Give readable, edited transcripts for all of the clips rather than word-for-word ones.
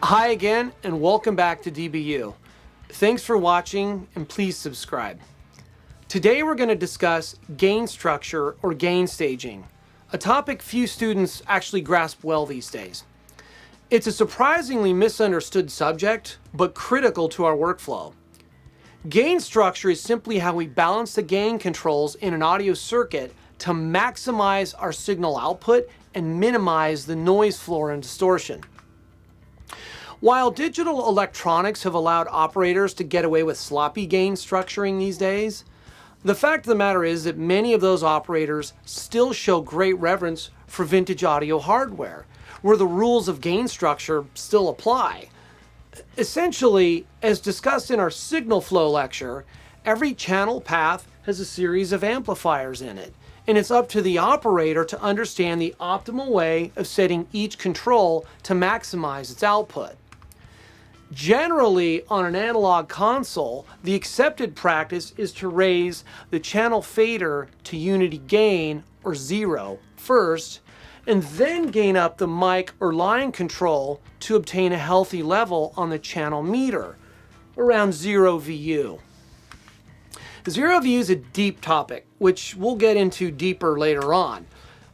Hi again and welcome back to DBU. Thanks for watching and please subscribe. Today we're going to discuss gain structure or gain staging, a topic few students actually grasp well these days. It's a surprisingly misunderstood subject, but critical to our workflow. Gain structure is simply how we balance the gain controls in an audio circuit to maximize our signal output and minimize the noise floor and distortion. While digital electronics have allowed operators to get away with sloppy gain structuring these days, the fact of the matter is that many of those operators still show great reverence for vintage audio hardware, where the rules of gain structure still apply. Essentially, as discussed in our signal flow lecture, every channel path has a series of amplifiers in it, and it's up to the operator to understand the optimal way of setting each control to maximize its output. Generally, on an analog console, the accepted practice is to raise the channel fader to unity gain, or 0, first, and then gain up the mic or line control to obtain a healthy level on the channel meter, around 0 VU. 0 VU is a deep topic, which we'll get into deeper later on.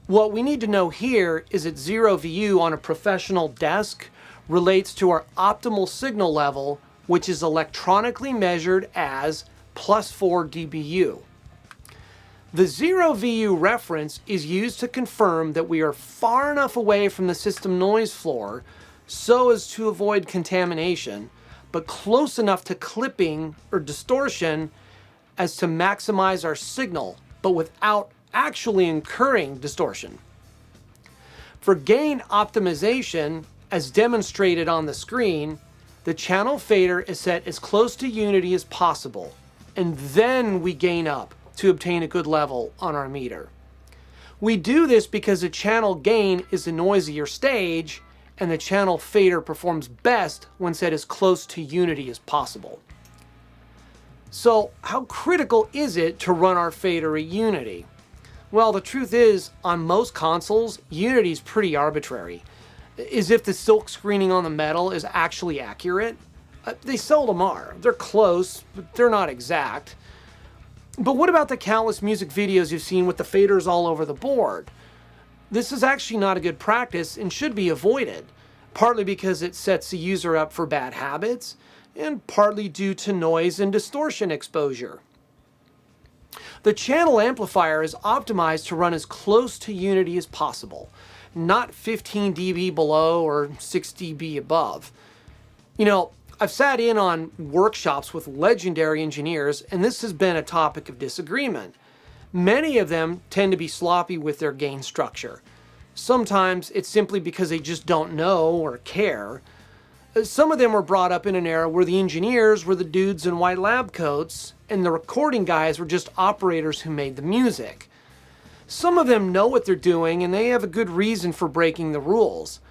What we need to know here is that 0 VU on a professional desk relates to our optimal signal level, which is electronically measured as +4 dBu. The 0 VU reference is used to confirm that we are far enough away from the system noise floor so as to avoid contamination, but close enough to clipping or distortion as to maximize our signal, but without actually incurring distortion. For gain optimization, as demonstrated on the screen, the channel fader is set as close to unity as possible, and then we gain up to obtain a good level on our meter. We do this because the channel gain is the noisier stage, and the channel fader performs best when set as close to unity as possible. So, how critical is it to run our fader at unity? Well, the truth is, on most consoles, unity is pretty arbitrary, as if the silk screening on the metal is actually accurate. They seldom are. They're close, but they're not exact. But what about the countless music videos you've seen with the faders all over the board? This is actually not a good practice and should be avoided, partly because it sets the user up for bad habits, and partly due to noise and distortion exposure. The channel amplifier is optimized to run as close to unity as possible, not 15 dB below or 6 dB above. You know, I've sat in on workshops with legendary engineers, and this has been a topic of disagreement. Many of them tend to be sloppy with their gain structure. Sometimes it's simply because they just don't know or care. Some of them were brought up in an era where the engineers were the dudes in white lab coats, and the recording guys were just operators who made the music. Some of them know what they're doing, and they have a good reason for breaking the rules.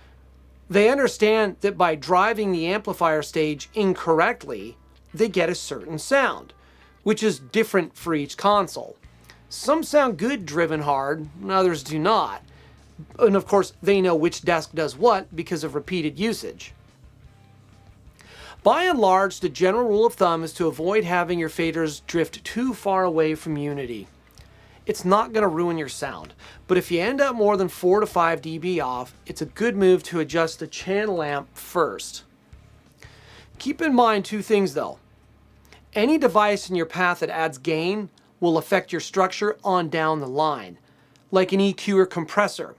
They understand that by driving the amplifier stage incorrectly, they get a certain sound, which is different for each console. Some sound good driven hard, and others do not. And of course, they know which desk does what because of repeated usage. By and large, the general rule of thumb is to avoid having your faders drift too far away from unity. It's not going to ruin your sound, but if you end up more than 4 to 5 dB off, it's a good move to adjust the channel amp first. Keep in mind two things though. Any device in your path that adds gain will affect your structure on down the line, like an EQ or compressor.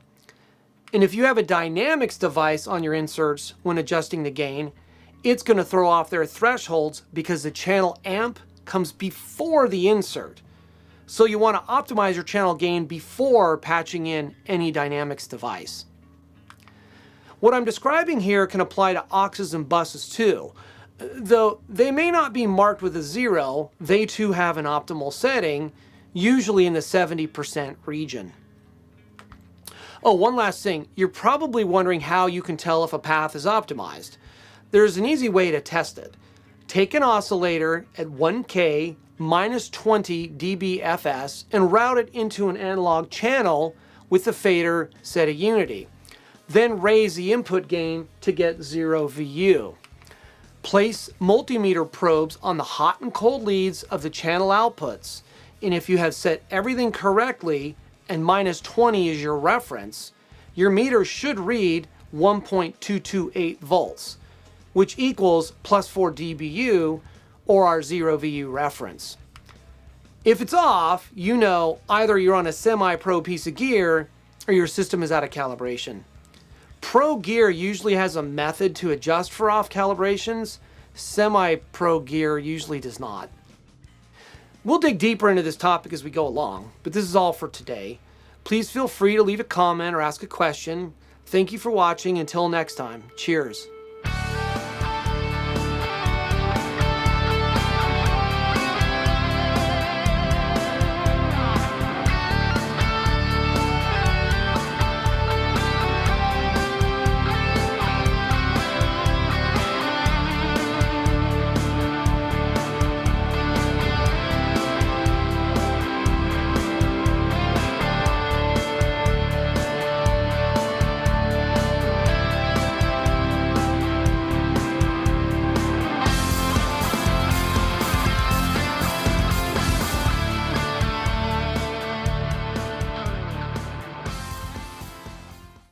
And if you have a dynamics device on your inserts when adjusting the gain, it's going to throw off their thresholds because the channel amp comes before the insert. So you want to optimize your channel gain before patching in any dynamics device. What I'm describing here can apply to auxes and buses too. Though they may not be marked with a 0, they too have an optimal setting, usually in the 70% region. Oh, one last thing. You're probably wondering how you can tell if a path is optimized. There's an easy way to test it. Take an oscillator at 1K minus 20 dBFS and route it into an analog channel with the fader set at unity. then raise the input gain to get 0 VU. Place multimeter probes on the hot and cold leads of the channel outputs, and if you have set everything correctly and -20 is your reference, your meter should read 1.228 volts, which equals +4 dBu, or our 0 VU reference. If it's off, you know either you're on a semi-pro piece of gear or your system is out of calibration. Pro gear usually has a method to adjust for off calibrations. Semi-pro gear usually does not. We'll dig deeper into this topic as we go along, but this is all for today. Please feel free to leave a comment or ask a question. Thank you for watching. Until next time, cheers.